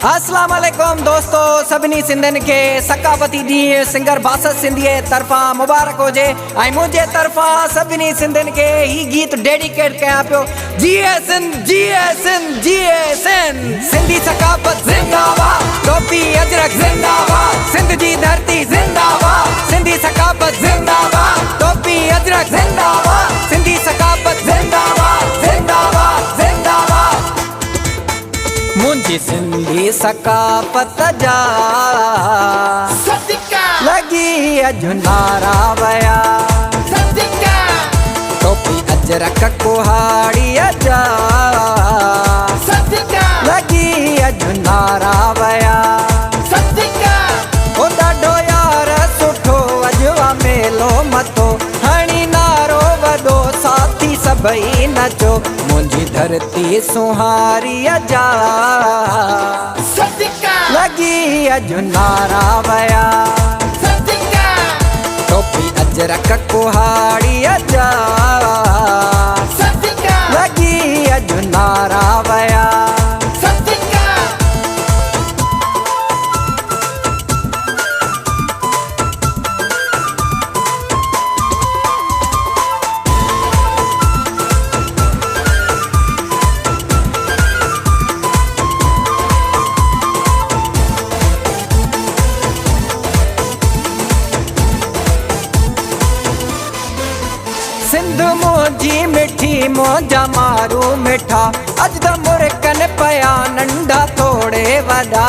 अस्सलाम वालेकुम दोस्तों, सभिनी सिंधन के सकाफती ॾींहुं सिंगर बासत सिंधीअ तरफ़ां मुबारक हुजे ऐं मुंहिंजे तरफ़ां सभिनी सिंधन के ही गीत डेडिकेट कयां पियो। जीए सिंध, जीए सिंध, जीए सिंध। सिंधी सकाफत जिंदाबाद, टोपी अजरक जिंदाबाद, सिंध जी धरती जिंदाबाद। सिंधी सकाफत जिंदाबाद, टोपी अजरक जिंदाबाद, सिंधी सकाफत जिंदाबाद, जिंदाबाद, जिंदाबाद। मुंहिंजी सिंधी सकाफत जा लगी अॼु नारा वया, टोपी अजरक कुहाड़ीअ जा लगी अॼु नारा वया। ओ ॾाढो यार सुठो अॼु मेलो मतो, हणी नारो वॾो साथी सभई नचो। मुंहिंजी धरती सुहारीअ जा लगी अॼु नारा वया, टोपी अजरक कुहाड़ीअ जा लगी अॼु नारा वया। सिंध मोजी मिठी मोजा मारू मिठा, अज त मुरकन पया नंढा थोड़े वॾा।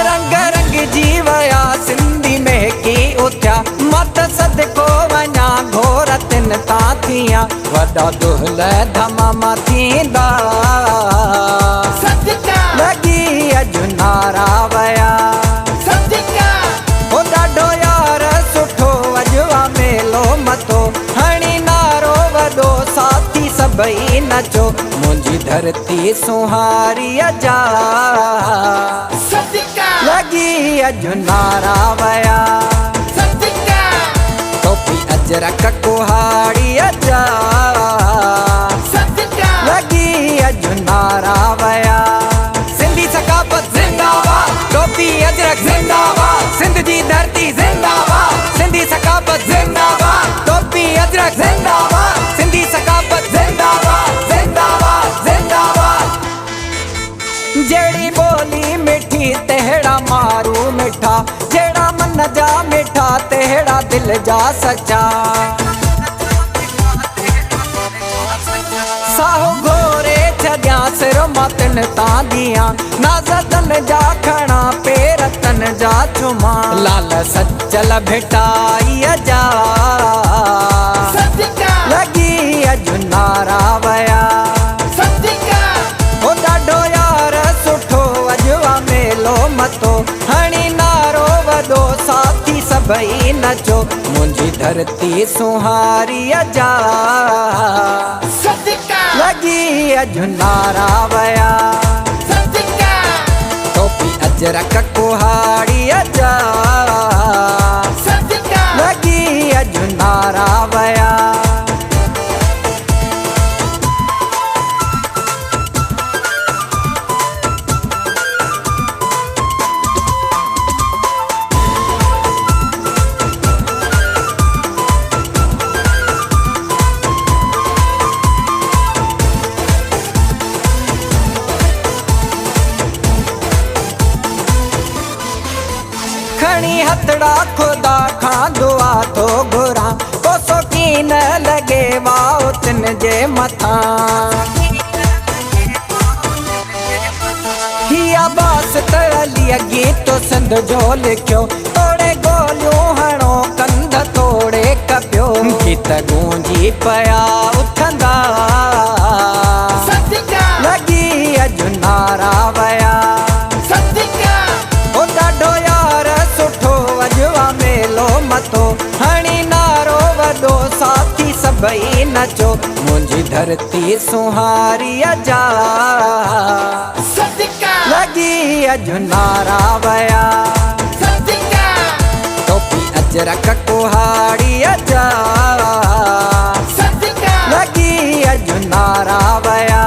रंग रंग जी वया सिंधी महकी उथिया, मत सदको वञा घोर तिन ता थिया। वॾा दुहल धमामा थींदा लगी अॼु नारा वया। ओ ॾाढो यार सुठो अॼु मेलो मतो, हणी नारो वॾो साथी सभई नचो। मुंहिंजी धरती सुहारीअ जा लगी अॼु नारा वया, टोपी अजरक कुहाड़ीअ जा लगी अॼु नारा वया। सिंधी सकाफत जिंदाबाद, टोपी अजरक जिंदाबाद, सिंध जी धरती जिंदाबाद। सिंधी सकाफत जिंदाबाद, टोपी अजरक जिंदाबाद, सिंधी सकाफत जिंदाबाद, जिंदाबाद, जिंदाबाद। जहिड़ी बोली मिठी तहिड़ा मारू मिठा, जहिड़ा मन जा मिठा तहिड़ा दिल जा सच्चा। साहो घोरे छॾियां सिर मातिन तां दियां, नाज़तन जा खणा पेर तन जा चुमा। लाल सचल भेटाईअ जा लगी अॼु नारा वया। ओ ॾाढो यार सुठो अॼु मेलो मतो, हणी नारो वॾो साथी सभई नचो। मुंहिंजी धरती सुहारीअ जा लगी अॼु नारा वया, टोपी अजरक कुहाड़ीअ जा लगी अॼु नारा वया। खणी हथड़ा खुदा खां दुआ तो घुरा, कोसो कीन लगे वाओ तिन जे मथां। हिया बास तलिया गीत सिंध जो लिखियो, तोड़े गोलियूं हणो कंध तोड़े कपियो। गीत गूंजी पया उथंदा लगी अॼु नारा वया। ओ ॾाढो यार सुठो अॼु मेलो मतो, हणी नारो वॾो साथी सभई नचो। मुंहिंजी धरती सुहारीअ जा लगी अॼु नारा वया, टोपी अजरक कुहाड़ीअ जा लगी अॼु नारा वया।